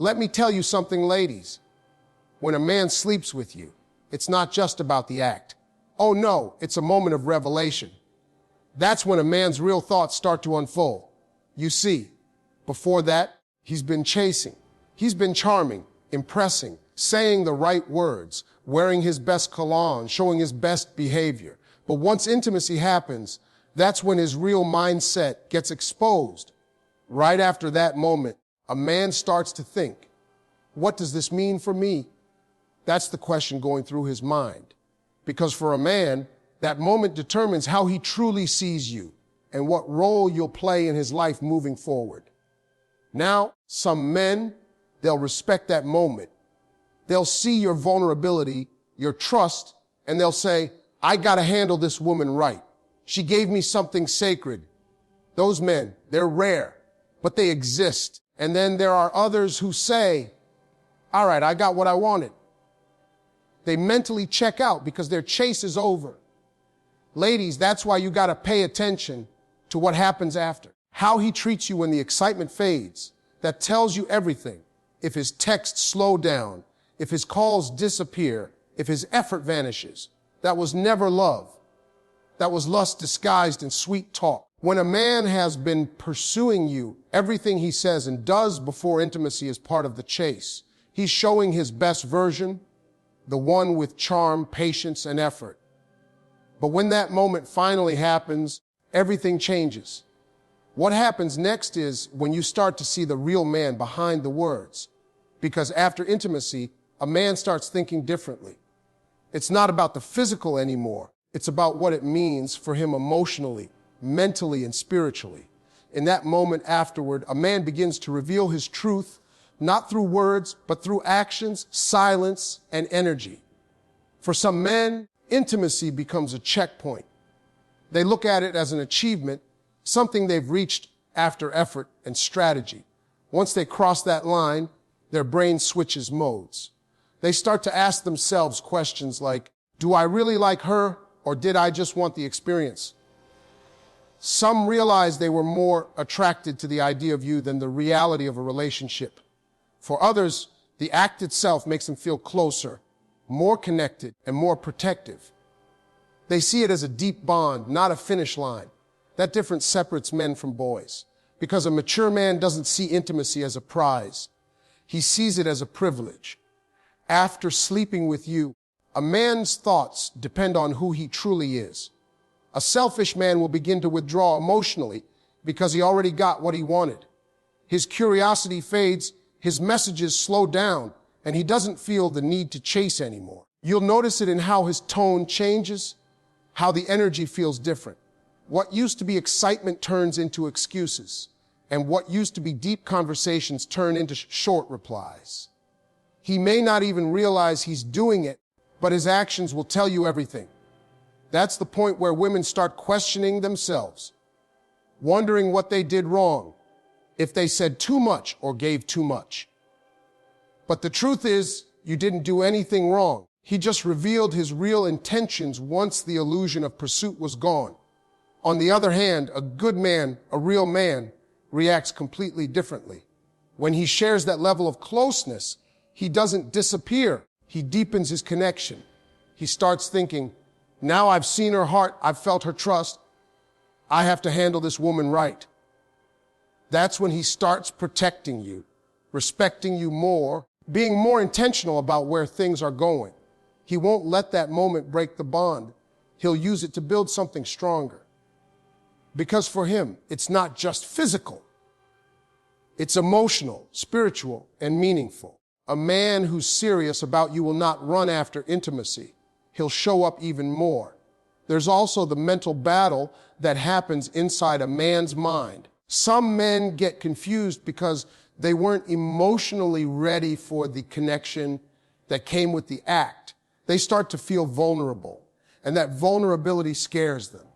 Let me tell you something, ladies. When a man sleeps with you, it's not just about the act. Oh no, it's a moment of revelation. That's when a man's real thoughts start to unfold. You see, before that, he's been chasing. He's been charming, impressing, saying the right words, wearing his best cologne, showing his best behavior. But once intimacy happens, that's when his real mindset gets exposed. Right after that moment, a man starts to think, what does this mean for me? That's the question going through his mind. Because for a man, that moment determines how he truly sees you and what role you'll play in his life moving forward. Now, some men, they'll respect that moment. They'll see your vulnerability, your trust, and they'll say, I gotta handle this woman right. She gave me something sacred. Those men, they're rare, but they exist. And then there are others who say, all right, I got what I wanted. They mentally check out because their chase is over. Ladies, that's why you gotta pay attention to what happens after. How he treats you when the excitement fades, that tells you everything. If his texts slow down, if his calls disappear, if his effort vanishes, that was never love. That was lust disguised in sweet talk. When a man has been pursuing you, everything he says and does before intimacy is part of the chase. He's showing his best version, the one with charm, patience, and effort. But when that moment finally happens, everything changes. What happens next is when you start to see the real man behind the words. Because after intimacy, a man starts thinking differently. It's not about the physical anymore. It's about what it means for him emotionally, mentally, and spiritually. In that moment afterward, a man begins to reveal his truth, not through words, but through actions, silence, and energy. For some men, intimacy becomes a checkpoint. They look at it as an achievement, something they've reached after effort and strategy. Once they cross that line, their brain switches modes. They start to ask themselves questions like, do I really like her, or did I just want the experience? Some realize they were more attracted to the idea of you than the reality of a relationship. For others, the act itself makes them feel closer, more connected, and more protective. They see it as a deep bond, not a finish line. That difference separates men from boys, because a mature man doesn't see intimacy as a prize. He sees it as a privilege. After sleeping with you, a man's thoughts depend on who he truly is. A selfish man will begin to withdraw emotionally because he already got what he wanted. His curiosity fades, his messages slow down, and he doesn't feel the need to chase anymore. You'll notice it in how his tone changes, how the energy feels different. What used to be excitement turns into excuses, and what used to be deep conversations turn into short replies. He may not even realize he's doing it, but his actions will tell you everything. That's the point where women start questioning themselves, wondering what they did wrong, if they said too much or gave too much. But the truth is, you didn't do anything wrong. He just revealed his real intentions once the illusion of pursuit was gone. On the other hand, a good man, a real man, reacts completely differently. When he shares that level of closeness, he doesn't disappear. He deepens his connection. He starts thinking, now I've seen her heart, I've felt her trust, I have to handle this woman right. That's when he starts protecting you, respecting you more, being more intentional about where things are going. He won't let that moment break the bond. He'll use it to build something stronger. Because for him, it's not just physical. It's emotional, spiritual, and meaningful. A man who's serious about you will not run after intimacy. He'll show up even more. There's also the mental battle that happens inside a man's mind. Some men get confused because they weren't emotionally ready for the connection that came with the act. They start to feel vulnerable, and that vulnerability scares them.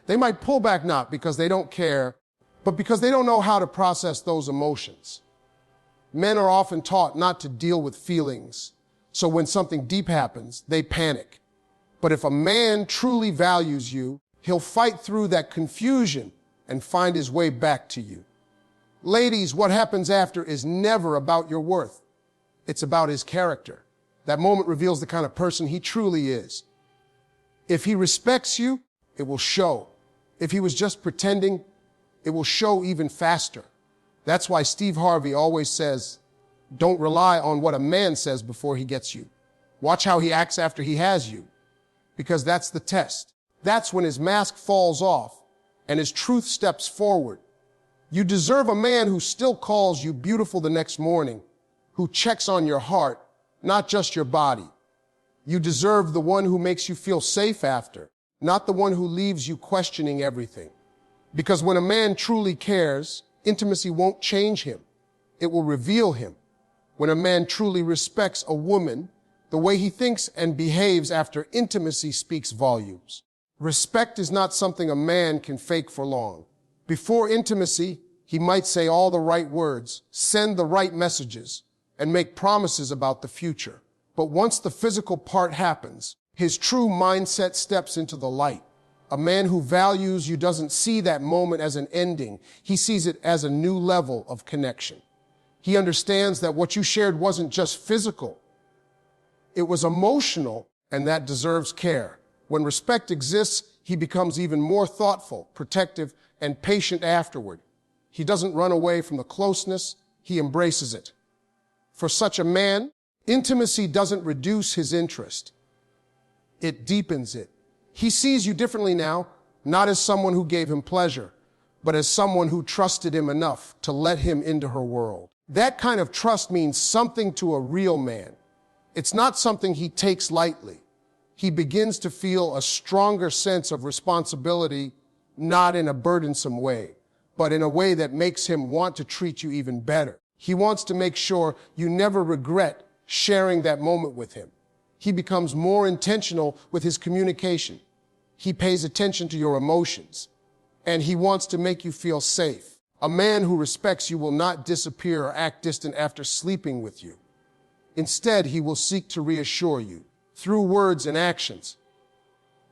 They might pull back not because they don't care, but because they don't know how to process those emotions. Men are often taught not to deal with feelings, so when something deep happens, they panic. But if a man truly values you, he'll fight through that confusion and find his way back to you. Ladies, what happens after is never about your worth. It's about his character. That moment reveals the kind of person he truly is. If he respects you, it will show. If he was just pretending, it will show even faster. That's why Steve Harvey always says, don't rely on what a man says before he gets you. Watch how he acts after he has you, because that's the test. That's when his mask falls off and his truth steps forward. You deserve a man who still calls you beautiful the next morning, who checks on your heart, not just your body. You deserve the one who makes you feel safe after, not the one who leaves you questioning everything. Because when a man truly cares, intimacy won't change him. It will reveal him. When a man truly respects a woman, the way he thinks and behaves after intimacy speaks volumes. Respect is not something a man can fake for long. Before intimacy, he might say all the right words, send the right messages, and make promises about the future. But once the physical part happens, his true mindset steps into the light. A man who values you doesn't see that moment as an ending. He sees it as a new level of connection. He understands that what you shared wasn't just physical. It was emotional, and that deserves care. When respect exists, he becomes even more thoughtful, protective, and patient afterward. He doesn't run away from the closeness, he embraces it. For such a man, intimacy doesn't reduce his interest. It deepens it. He sees you differently now, not as someone who gave him pleasure, but as someone who trusted him enough to let him into her world. That kind of trust means something to a real man. It's not something he takes lightly. He begins to feel a stronger sense of responsibility, not in a burdensome way, but in a way that makes him want to treat you even better. He wants to make sure you never regret sharing that moment with him. He becomes more intentional with his communication. He pays attention to your emotions, and he wants to make you feel safe. A man who respects you will not disappear or act distant after sleeping with you. Instead, he will seek to reassure you through words and actions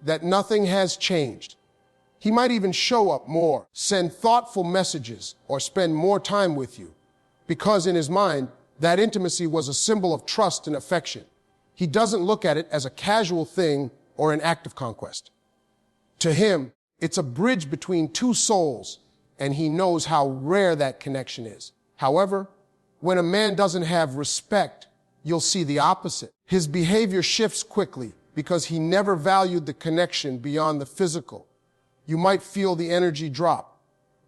that nothing has changed. He might even show up more, send thoughtful messages, or spend more time with you, because in his mind, that intimacy was a symbol of trust and affection. He doesn't look at it as a casual thing or an act of conquest. To him, it's a bridge between two souls, and he knows how rare that connection is. However, when a man doesn't have respect, you'll see the opposite. His behavior shifts quickly because he never valued the connection beyond the physical. You might feel the energy drop.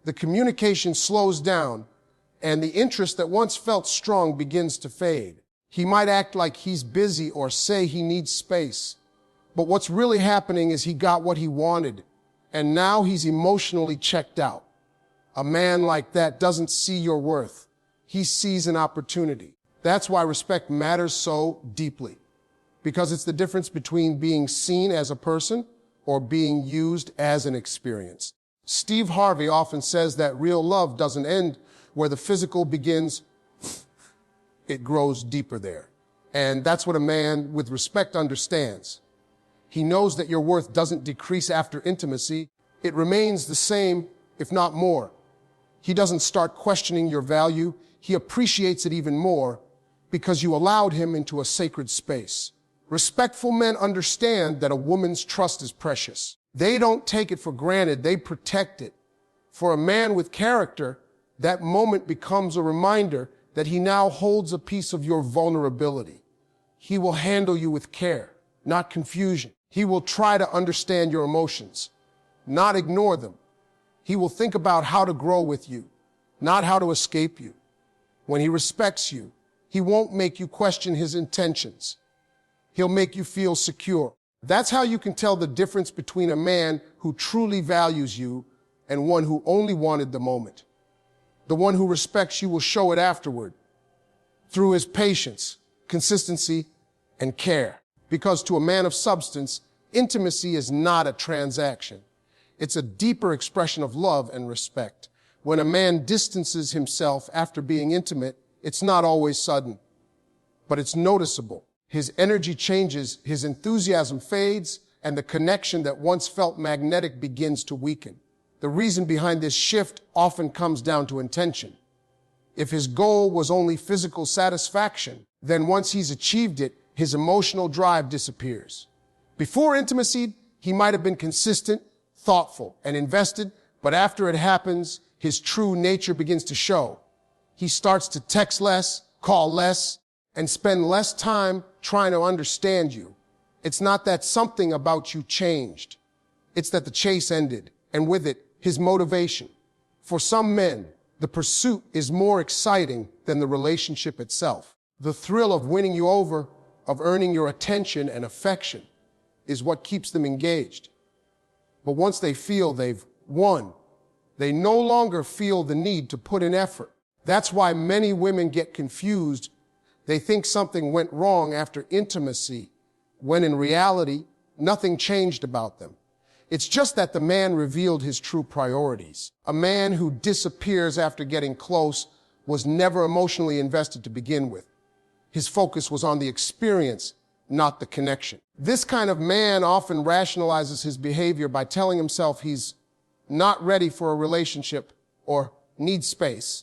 The communication slows down, and the interest that once felt strong begins to fade. He might act like he's busy or say he needs space. But what's really happening is he got what he wanted, and now he's emotionally checked out. A man like that doesn't see your worth. He sees an opportunity. That's why respect matters so deeply, because it's the difference between being seen as a person or being used as an experience. Steve Harvey often says that real love doesn't end where the physical begins. It grows deeper there. And that's what a man with respect understands. He knows that your worth doesn't decrease after intimacy. It remains the same, if not more. He doesn't start questioning your value. He appreciates it even more because you allowed him into a sacred space. Respectful men understand that a woman's trust is precious. They don't take it for granted. They protect it. For a man with character, that moment becomes a reminder that he now holds a piece of your vulnerability. He will handle you with care, not confusion. He will try to understand your emotions, not ignore them. He will think about how to grow with you, not how to escape you. When he respects you, he won't make you question his intentions. He'll make you feel secure. That's how you can tell the difference between a man who truly values you and one who only wanted the moment. The one who respects you will show it afterward through his patience, consistency, and care. Because to a man of substance, intimacy is not a transaction. It's a deeper expression of love and respect. When a man distances himself after being intimate, it's not always sudden, but it's noticeable. His energy changes, his enthusiasm fades, and the connection that once felt magnetic begins to weaken. The reason behind this shift often comes down to intention. If his goal was only physical satisfaction, then once he's achieved it, his emotional drive disappears. Before intimacy, he might have been consistent, thoughtful, and invested, but after it happens, his true nature begins to show. He starts to text less, call less, and spend less time trying to understand you. It's not that something about you changed. It's that the chase ended, and with it, his motivation. For some men, the pursuit is more exciting than the relationship itself. The thrill of winning you over, of earning your attention and affection, is what keeps them engaged. But once they feel they've won, they no longer feel the need to put in effort. That's why many women get confused. They think something went wrong after intimacy, when in reality, nothing changed about them. It's just that the man revealed his true priorities. A man who disappears after getting close was never emotionally invested to begin with. His focus was on the experience, not the connection. This kind of man often rationalizes his behavior by telling himself he's not ready for a relationship or needs space.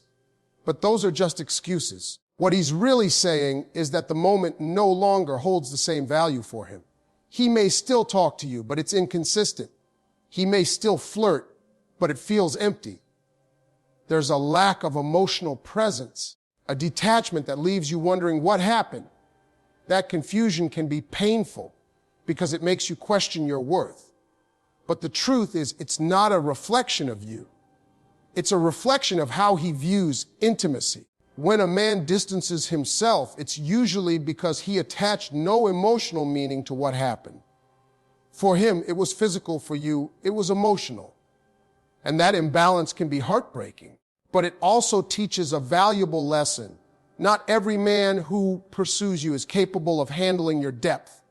But those are just excuses. What he's really saying is that the moment no longer holds the same value for him. He may still talk to you, but it's inconsistent. He may still flirt, but it feels empty. There's a lack of emotional presence, a detachment that leaves you wondering what happened. That confusion can be painful because it makes you question your worth. But the truth is, it's not a reflection of you. It's a reflection of how he views intimacy. When a man distances himself, it's usually because he attached no emotional meaning to what happened. For him, it was physical. For you, it was emotional. And that imbalance can be heartbreaking. But it also teaches a valuable lesson. Not every man who pursues you is capable of handling your depth.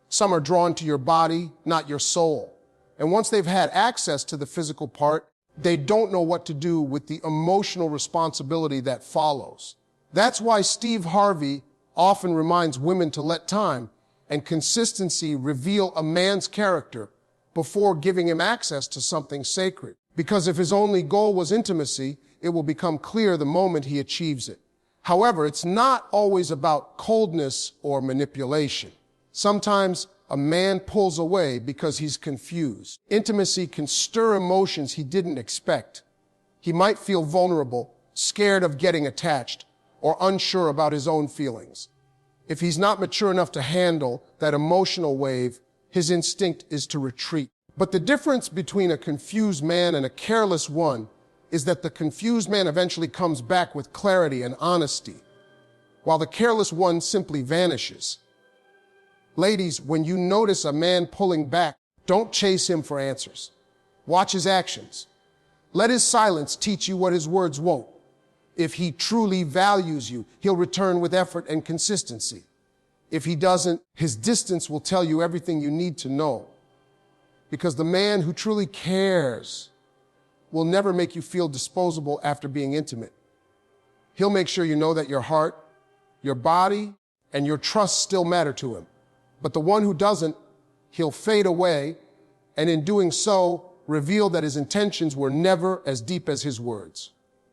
Some are drawn to your body, not your soul. And once they've had access to the physical part, they don't know what to do with the emotional responsibility that follows. That's why Steve Harvey often reminds women to let time and consistency reveal a man's character before giving him access to something sacred. Because if his only goal was intimacy, it will become clear the moment he achieves it. However, it's not always about coldness or manipulation. Sometimes a man pulls away because he's confused. Intimacy can stir emotions he didn't expect. He might feel vulnerable, scared of getting attached, or unsure about his own feelings. If he's not mature enough to handle that emotional wave, his instinct is to retreat. But the difference between a confused man and a careless one is that the confused man eventually comes back with clarity and honesty, while the careless one simply vanishes. Ladies, when you notice a man pulling back, don't chase him for answers. Watch his actions. Let his silence teach you what his words won't. If he truly values you, he'll return with effort and consistency. If he doesn't, his distance will tell you everything you need to know. Because the man who truly cares will never make you feel disposable after being intimate. He'll make sure you know that your heart, your body, and your trust still matter to him. But the one who doesn't, he'll fade away, and in doing so, reveal that his intentions were never as deep as his words.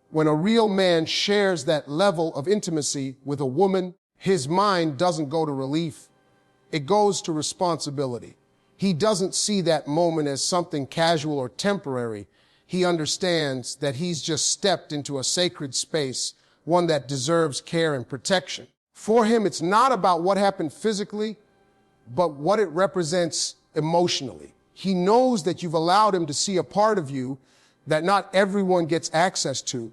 When a real man shares that level of intimacy with a woman, his mind doesn't go to relief. It goes to responsibility. He doesn't see that moment as something casual or temporary. He understands that he's just stepped into a sacred space, one that deserves care and protection. For him, it's not about what happened physically, but what it represents emotionally. He knows that you've allowed him to see a part of you that not everyone gets access to.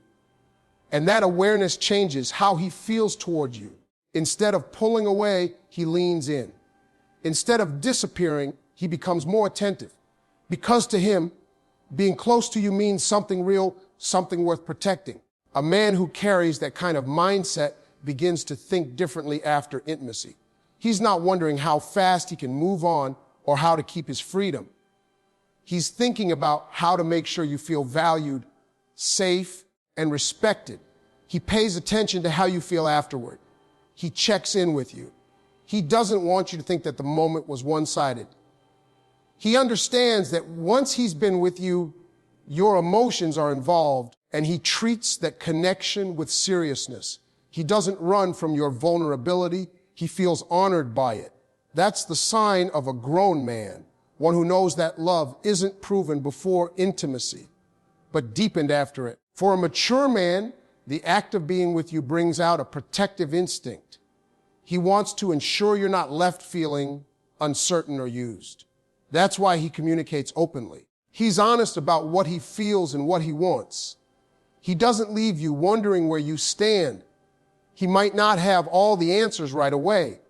And that awareness changes how he feels toward you. Instead of pulling away, he leans in. Instead of disappearing, he becomes more attentive. Because to him, being close to you means something real, something worth protecting. A man who carries that kind of mindset begins to think differently after intimacy. He's not wondering how fast he can move on or how to keep his freedom. He's thinking about how to make sure you feel valued, safe, and respected. He pays attention to how you feel afterward. He checks in with you. He doesn't want you to think that the moment was one-sided. He understands that once he's been with you, Your emotions are involved, and he treats that connection with seriousness. He doesn't run from your vulnerability. He feels honored by it. That's the sign of a grown man, one who knows that love isn't proven before intimacy, but deepened after it. For a mature man, the act of being with you brings out a protective instinct. He wants to ensure you're not left feeling uncertain or used. That's why he communicates openly. He's honest about what he feels and what he wants. He doesn't leave you wondering where you stand. He might not have all the answers right away,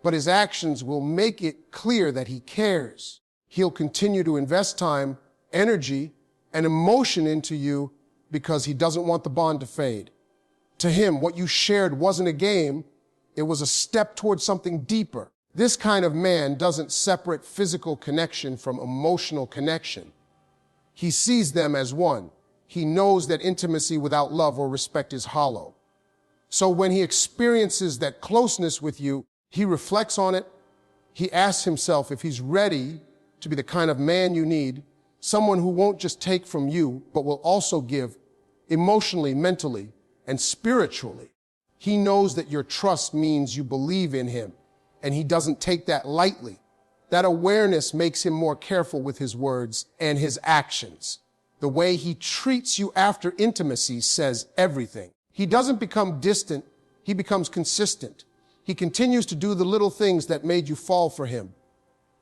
but his actions will make it clear that he cares. He'll continue to invest time, energy, and emotion into you because he doesn't want the bond to fade. To him, what you shared wasn't a game, it was a step towards something deeper. This kind of man doesn't separate physical connection from emotional connection. He sees them as one. He knows that intimacy without love or respect is hollow. So when he experiences that closeness with you, he reflects on it. He asks himself if he's ready to be the kind of man you need, someone who won't just take from you, but will also give emotionally, mentally, and spiritually. He knows that your trust means you believe in him, and he doesn't take that lightly. That awareness makes him more careful with his words and his actions. The way he treats you after intimacy says everything. He doesn't become distant, he becomes consistent. He continues to do the little things that made you fall for him.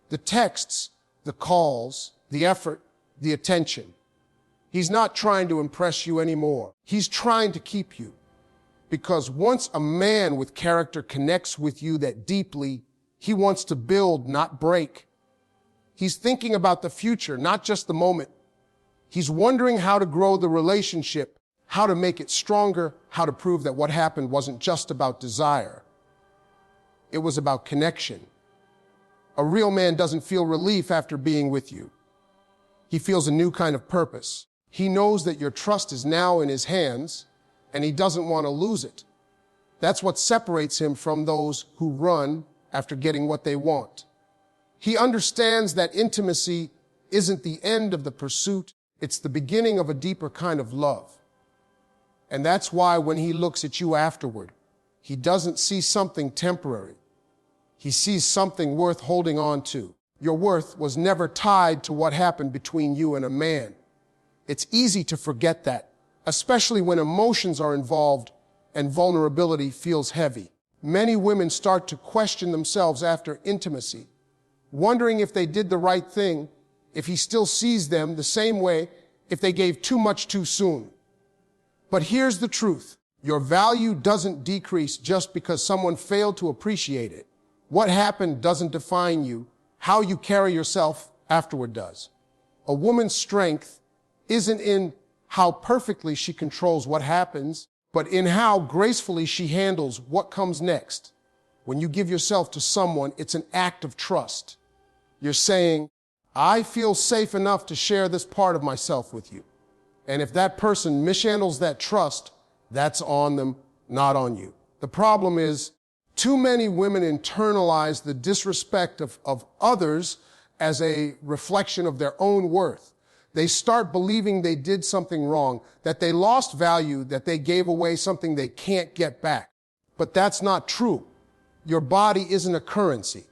The texts, the calls, the effort, the attention. He's not trying to impress you anymore. He's trying to keep you. Because once a man with character connects with you that deeply, he wants to build, not break. He's thinking about the future, not just the moment. He's wondering how to grow the relationship, how to make it stronger, how to prove that what happened wasn't just about desire. It was about connection. A real man doesn't feel relief after being with you. He feels a new kind of purpose. He knows that your trust is now in his hands, and he doesn't want to lose it. That's what separates him from those who run after getting what they want. He understands that intimacy isn't the end of the pursuit, it's the beginning of a deeper kind of love. And that's why when he looks at you afterward, he doesn't see something temporary. He sees something worth holding on to. Your worth was never tied to what happened between you and a man. It's easy to forget that, especially when emotions are involved and vulnerability feels heavy. Many women start to question themselves after intimacy, wondering if they did the right thing, if he still sees them the same way, if they gave too much too soon. But here's the truth. Your value doesn't decrease just because someone failed to appreciate it. What happened doesn't define you. How you carry yourself afterward does. A woman's strength isn't in how perfectly she controls what happens, but in how gracefully she handles what comes next. When you give yourself to someone, it's an act of trust. You're saying, I feel safe enough to share this part of myself with you. And if that person mishandles that trust, that's on them, not on you. The problem is, too many women internalize the disrespect of others as a reflection of their own worth. They start believing they did something wrong, that they lost value, that they gave away something they can't get back. But that's not true. Your body isn't a currency.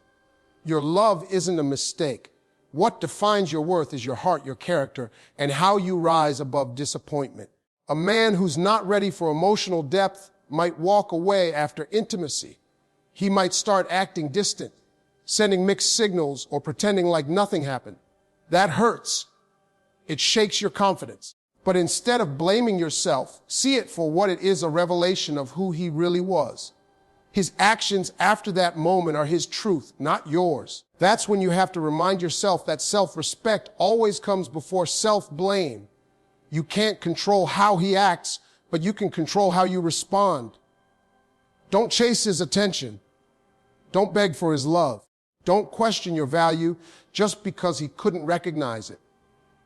Your love isn't a mistake. What defines your worth is your heart, your character, and how you rise above disappointment. A man who's not ready for emotional depth might walk away after intimacy. He might start acting distant, sending mixed signals, or pretending like nothing happened. That hurts. It shakes your confidence. But instead of blaming yourself, see it for what it is, a revelation of who he really was. His actions after that moment are his truth, not yours. That's when you have to remind yourself that self-respect always comes before self-blame. You can't control how he acts, but you can control how you respond. Don't chase his attention. Don't beg for his love. Don't question your value just because he couldn't recognize it.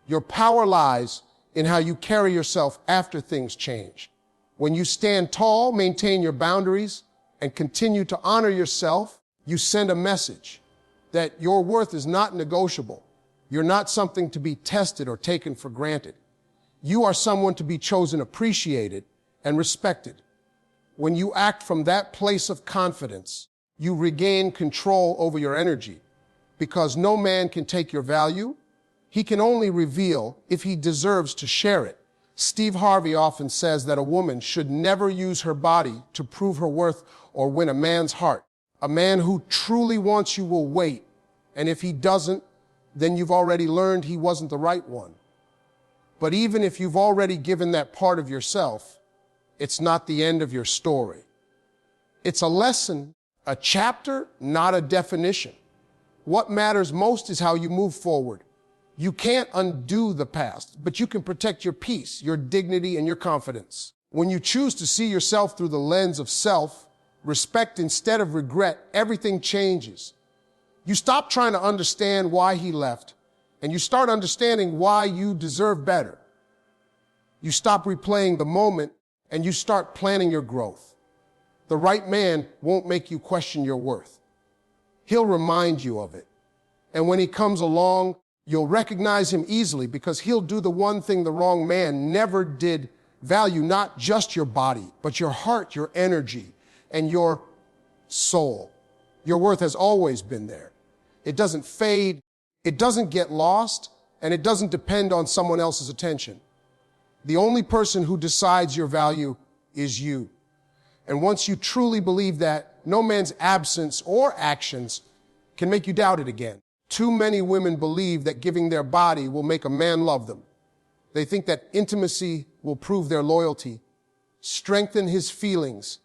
Your power lies in how you carry yourself after things change. When you stand tall, maintain your boundaries, and continue to honor yourself, you send a message that your worth is not negotiable. You're not something to be tested or taken for granted. You are someone to be chosen, appreciated, and respected. When you act from that place of confidence, you regain control over your energy, because no man can take your value. He can only reveal if he deserves to share it. Steve Harvey often says that a woman should never use her body to prove her worth or win a man's heart. A man who truly wants you will wait, and if he doesn't, then you've already learned he wasn't the right one. But even if you've already given that part of yourself, it's not the end of your story. It's a lesson, a chapter, not a definition. What matters most is how you move forward. You can't undo the past, but you can protect your peace, your dignity, and your confidence. When you choose to see yourself through the lens of self-respect instead of regret, everything changes. You stop trying to understand why he left, and you start understanding why you deserve better. You stop replaying the moment, and you start planning your growth. The right man won't make you question your worth. He'll remind you of it. And when he comes along, you'll recognize him easily, because he'll do the one thing the wrong man never did: value not just your body, but your heart, your energy, and your soul. Your worth has always been there. It doesn't fade, it doesn't get lost, and it doesn't depend on someone else's attention. The only person who decides your value is you. And once you truly believe that, no man's absence or actions can make you doubt it again. Too many women believe that giving their body will make a man love them. They think that intimacy will prove their loyalty, strengthen his feelings,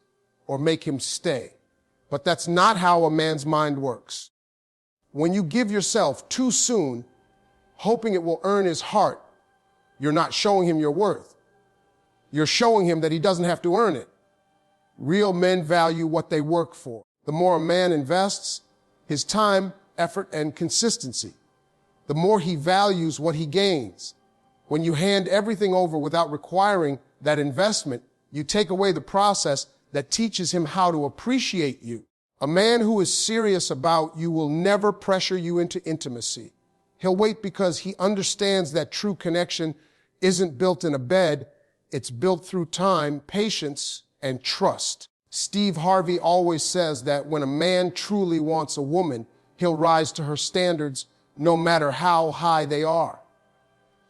or make him stay. But that's not how a man's mind works. When you give yourself too soon, hoping it will earn his heart, you're not showing him your worth. You're showing him that he doesn't have to earn it. Real men value what they work for. The more a man invests, his time, effort, and consistency, the more he values what he gains. When you hand everything over without requiring that investment, you take away the process that teaches him how to appreciate you. A man who is serious about you will never pressure you into intimacy. He'll wait because he understands that true connection isn't built in a bed. It's built through time, patience, and trust. Steve Harvey always says that when a man truly wants a woman, he'll rise to her standards no matter how high they are.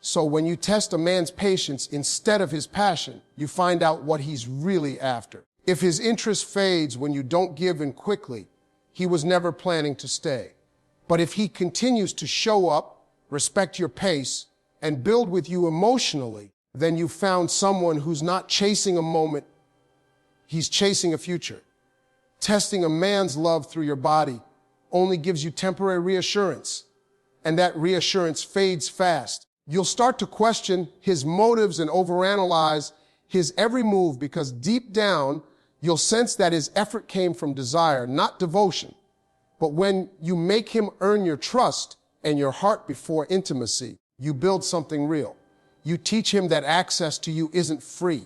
So when you test a man's patience instead of his passion, you find out what he's really after. If his interest fades when you don't give in quickly, he was never planning to stay. But if he continues to show up, respect your pace, and build with you emotionally, then you've found someone who's not chasing a moment, he's chasing a future. Testing a man's love through your body only gives you temporary reassurance, and that reassurance fades fast. You'll start to question his motives and overanalyze his every move, because deep down, you'll sense that his effort came from desire, not devotion. But when you make him earn your trust and your heart before intimacy, you build something real. You teach him that access to you isn't free.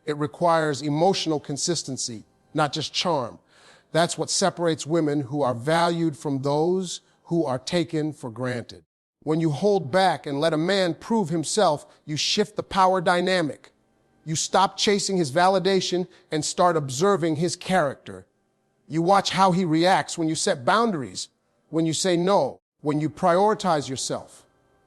It requires emotional consistency, not just charm. That's what separates women who are valued from those who are taken for granted. When you hold back and let a man prove himself, you shift the power dynamic. You stop chasing his validation and start observing his character. You watch how he reacts when you set boundaries, when you say no, when you prioritize yourself.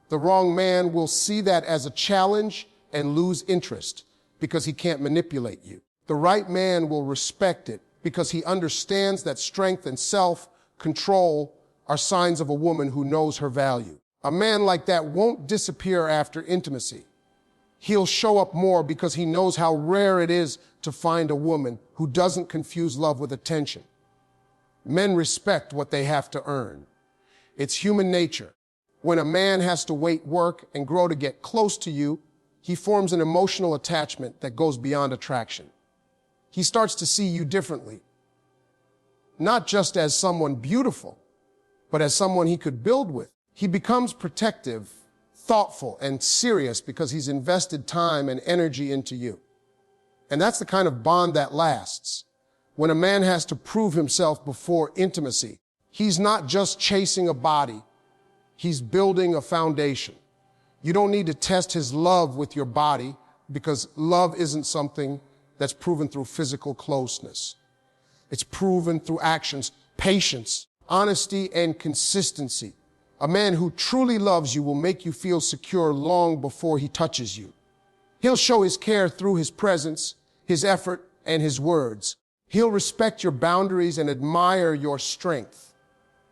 The wrong man will see that as a challenge and lose interest because he can't manipulate you. The right man will respect it because he understands that strength and self-control are signs of a woman who knows her value. A man like that won't disappear after intimacy. He'll show up more because he knows how rare it is to find a woman who doesn't confuse love with attention. Men respect what they have to earn. It's human nature. When a man has to wait, work, and grow to get close to you, he forms an emotional attachment that goes beyond attraction. He starts to see you differently, not just as someone beautiful, but as someone he could build with. He becomes protective, thoughtful, and serious because he's invested time and energy into you. And that's the kind of bond that lasts. When a man has to prove himself before intimacy, he's not just chasing a body, he's building a foundation. You don't need to test his love with your body because love isn't something that's proven through physical closeness. It's proven through actions, patience, honesty, and consistency. A man who truly loves you will make you feel secure long before he touches you. He'll show his care through his presence, his effort, and his words. He'll respect your boundaries and admire your strength.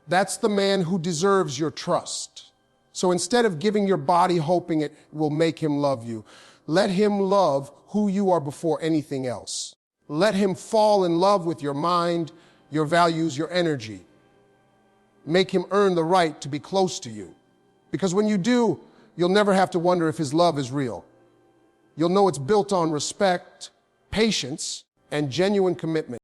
That's the man who deserves your trust. So instead of giving your body hoping it will make him love you, let him love who you are before anything else. Let him fall in love with your mind, your values, your energy. Make him earn the right to be close to you. Because when you do, you'll never have to wonder if his love is real. You'll know it's built on respect, patience, and genuine commitment.